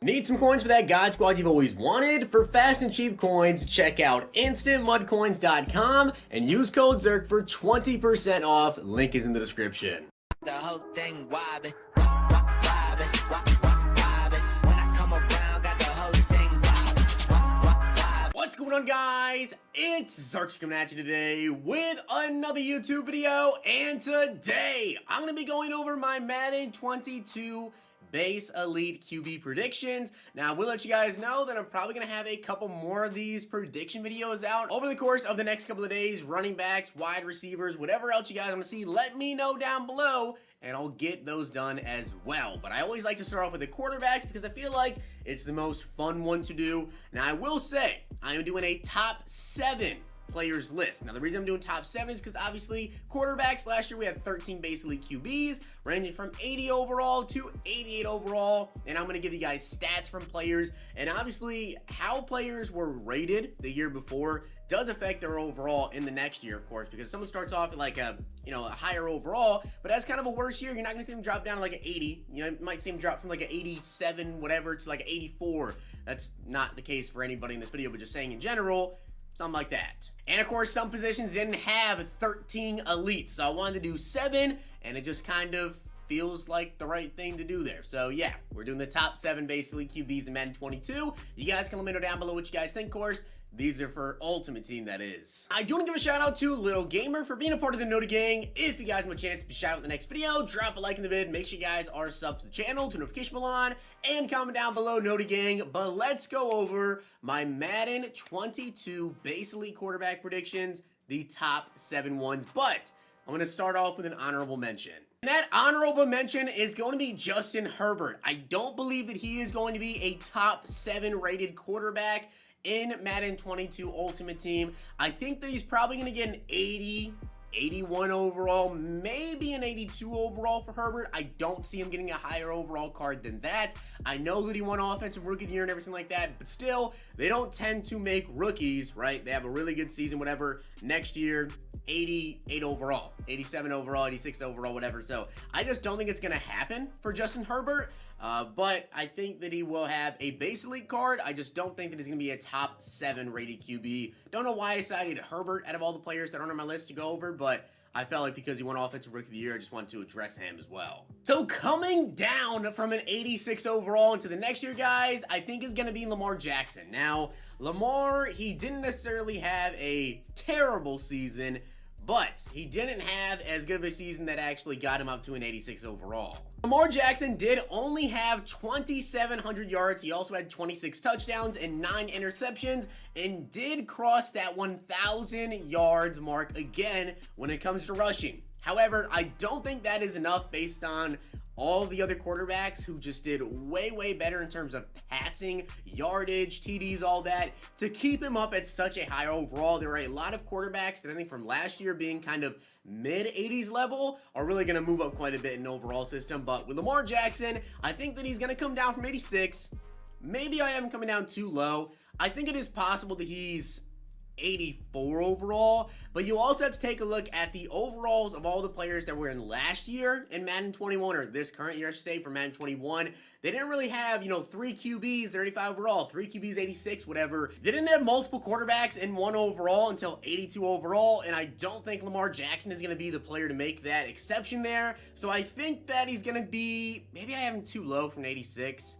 Need some coins for that God Squad you've always wanted? For fast and cheap coins, check out instantmudcoins.com and use code ZIRK for 20% off. Link is in the description. The whole thing wobbin', wobbin'. When I come around, got the whole thing wobbin'. What's going on, guys? It's Zirksee coming at you today with another YouTube video, and today I'm going to be going over my Madden 22 base elite QB predictions. Now, we'll let you guys know that I'm probably going to have a couple more of these prediction videos out over the course of the next couple of days. Running backs, wide receivers, whatever else you guys want to see, let me know down below and I'll get those done as well. But I always like to start off with the quarterbacks because I feel like it's the most fun one to do. Now, I will say I am doing a top 7 players list. Now, the reason I'm doing top 7 is because obviously quarterbacks, last year we had 13 base elite QBs ranging from 80 overall to 88 overall, and I'm going to give you guys stats from players, and obviously how players were rated the year before does affect their overall in the next year, of course, because someone starts off at like a higher overall, but that's kind of a worse year. You're not going to see them drop down to like an 80. You might see them drop from like an 87 whatever to like an 84. That's not the case for anybody in this video, but just saying in general, something like that. And of course, some positions didn't have 13 elites, so I wanted to do 7, and it just kind of feels like the right thing to do there. So yeah, we're doing the top 7 base elite QBs in Madden 22. You guys can let me know down below what you guys think, of course. These are for Ultimate Team, that is. I do want to give a shout out to Little Gamer for being a part of the Noti Gang. If you guys want a chance to be shouted out in the next video, drop a like in the vid. Make sure you guys are subbed to the channel, to notification bell on, and comment down below, Noti Gang. But let's go over my Madden 22 base elite quarterback predictions, the top 7 ones. But I'm going to start off with an honorable mention. And that honorable mention is going to be Justin Herbert. I don't believe that he is going to be a top 7 rated quarterback in Madden 22 Ultimate Team. I think that he's probably going to get an 80, 81 overall, maybe an 82 overall for Herbert. I don't see him getting a higher overall card than that. I know that he won Offensive Rookie of the Year and everything like that, but still, they don't tend to make rookies, right? They have a really good season, whatever. Next year, 88 overall, 87 overall, 86 overall, whatever. So I just don't think it's going to happen for Justin Herbert. But I think that he will have a base elite card. I just don't think that he's going to be a top 7 rated QB. Don't know why I decided Herbert out of all the players that aren't on my list to go over, but I felt like because he won Offensive Rookie of the Year, I just wanted to address him as well. So coming down from an 86 overall into the next year, guys, I think is going to be Lamar Jackson. Now, Lamar, he didn't necessarily have a terrible season, but he didn't have as good of a season that actually got him up to an 86 overall. Lamar Jackson did only have 2,700 yards. He also had 26 touchdowns and 9 interceptions and did cross that 1,000 yards mark again when it comes to rushing. However, I don't think that is enough based on all the other quarterbacks who just did way better in terms of passing, yardage, TDs, all that, to keep him up at such a high overall. There are a lot of quarterbacks that I think from last year being kind of mid-80s level are really going to move up quite a bit in overall system. But with Lamar Jackson, I think that he's going to come down from 86. Maybe I have him coming down too low. I think it is possible that he's 84 overall, but you also have to take a look at the overalls of all the players that were in last year in Madden 21, or this current year, I should say, for Madden 21. They didn't really have, 3 QBs, 35 overall, 3 QBs, 86, whatever. They didn't have multiple quarterbacks in one overall until 82 overall, and I don't think Lamar Jackson is going to be the player to make that exception there. So I think that he's going to be, maybe I have him too low from 86.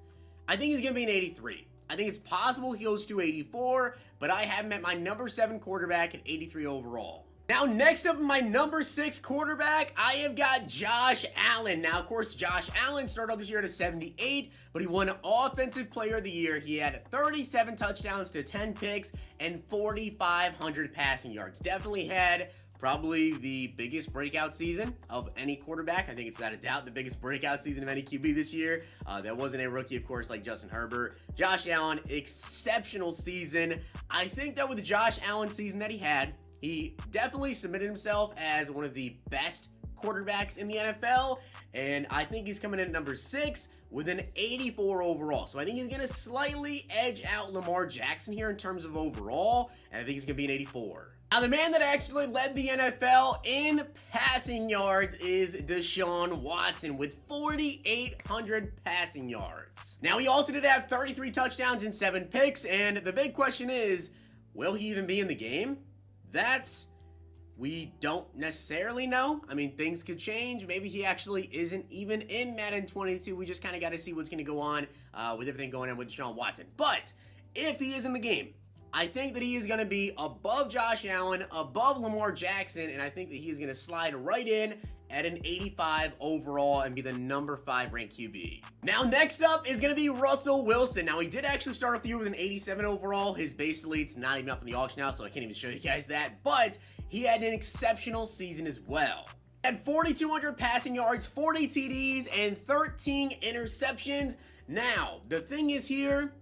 I think he's going to be an 83. I think it's possible he goes to 84, but I have him at my number 7 quarterback at 83 overall. Now, next up, my number 6 quarterback, I have got Josh Allen. Now, of course, Josh Allen started off this year at a 78, but he won Offensive Player of the Year. He had 37 touchdowns to 10 picks and 4,500 passing yards. Definitely had probably the biggest breakout season of any quarterback. I think it's without a doubt the biggest breakout season of any QB this year. That wasn't a rookie, of course, like Justin Herbert. Josh Allen, exceptional season. I think that with the Josh Allen season that he had, he definitely cemented himself as one of the best quarterbacks in the NFL, and I think he's coming in at number 6 with an 84 overall. So I think he's going to slightly edge out Lamar Jackson here in terms of overall, and I think he's going to be an 84. Now, the man that actually led the NFL in passing yards is Deshaun Watson with 4,800 passing yards. Now, he also did have 33 touchdowns and 7 picks, and the big question is, will he even be in the game? We don't necessarily know. I mean, things could change. Maybe he actually isn't even in Madden 22. We just kind of got to see what's going to go on with everything going on with Deshaun Watson. But if he is in the game, I think that he is going to be above Josh Allen, above Lamar Jackson, and I think that he is going to slide right in at an 85 overall and be the number 5 ranked QB. Now, next up is going to be Russell Wilson. Now, he did actually start off the year with an 87 overall. His base elite's not even up in the auction now, so I can't even show you guys that, but he had an exceptional season as well. Had 4,200 passing yards, 40 TDs, and 13 interceptions. Now, the thing is here,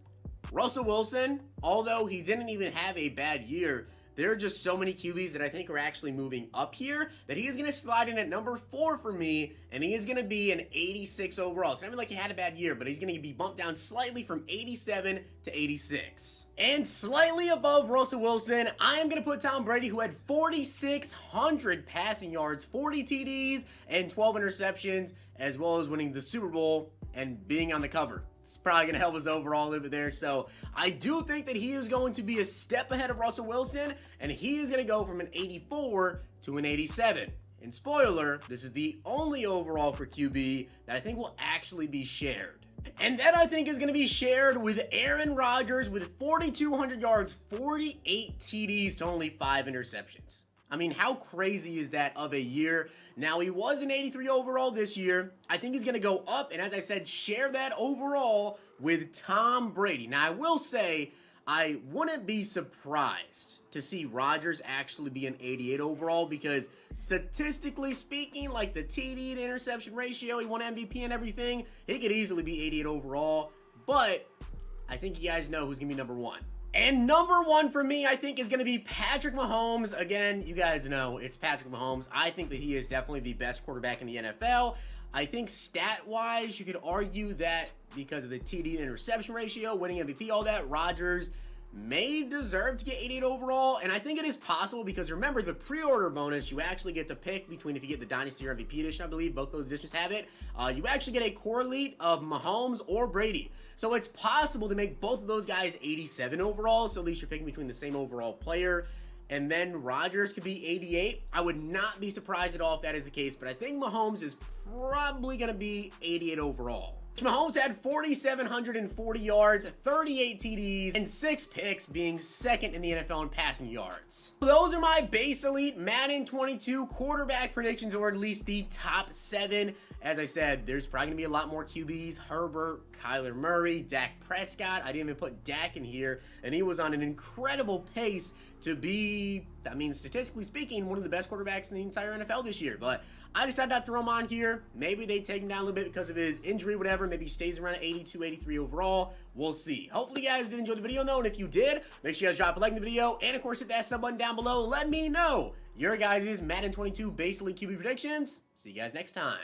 Russell Wilson, although he didn't even have a bad year, there are just so many QBs that I think are actually moving up here that he is going to slide in at number 4 for me, and he is going to be an 86 overall. It's not even like he had a bad year, but he's going to be bumped down slightly from 87 to 86. And slightly above Russell Wilson, I am going to put Tom Brady, who had 4,600 passing yards, 40 TDs, and 12 interceptions, as well as winning the Super Bowl and being on the cover. It's probably going to help us overall a little bit there. So I do think that he is going to be a step ahead of Russell Wilson, and he is going to go from an 84 to an 87. And spoiler, this is the only overall for QB that I think will actually be shared. And that I think is going to be shared with Aaron Rodgers with 4,200 yards, 48 TDs to only 5 interceptions. I mean, how crazy is that of a year? Now, he was an 83 overall this year. I think he's going to go up, and as I said, share that overall with Tom Brady. Now, I will say, I wouldn't be surprised to see Rodgers actually be an 88 overall because statistically speaking, like the TD to interception ratio, he won MVP and everything, he could easily be 88 overall, but I think you guys know who's going to be number 1. And number 1 for me, I think, is going to be Patrick Mahomes. Again, you guys know it's Patrick Mahomes. I think that he is definitely the best quarterback in the NFL. I think stat-wise, you could argue that because of the TD to interception ratio, winning MVP, all that, Rodgers may deserve to get 88 overall, and I think it is possible because remember the pre-order bonus, you actually get to pick between if you get the Dynasty or MVP edition, I believe both those editions have it. You actually get a correlate of Mahomes or Brady, so it's possible to make both of those guys 87 overall, so at least you're picking between the same overall player. And then Rodgers could be 88. I would not be surprised at all if that is the case, but I think Mahomes is probably going to be 88 overall. Mahomes had 4,740 yards, 38 TDs, and 6 picks, being second in the NFL in passing yards. Those are my base elite Madden 22 quarterback predictions, or at least the top 7. As I said, there's probably going to be a lot more QBs. Herbert, Kyler Murray, Dak Prescott. I didn't even put Dak in here, and he was on an incredible pace to be, I mean, statistically speaking, one of the best quarterbacks in the entire NFL this year. But I decided not to throw him on here. Maybe they take him down a little bit because of his injury, whatever. Maybe he stays around 82, 83 overall. We'll see. Hopefully you guys did enjoy the video, though. And if you did, make sure you guys drop a like in the video. And, of course, hit that sub button down below. Let me know your guys' Madden 22 base elite QB predictions. See you guys next time.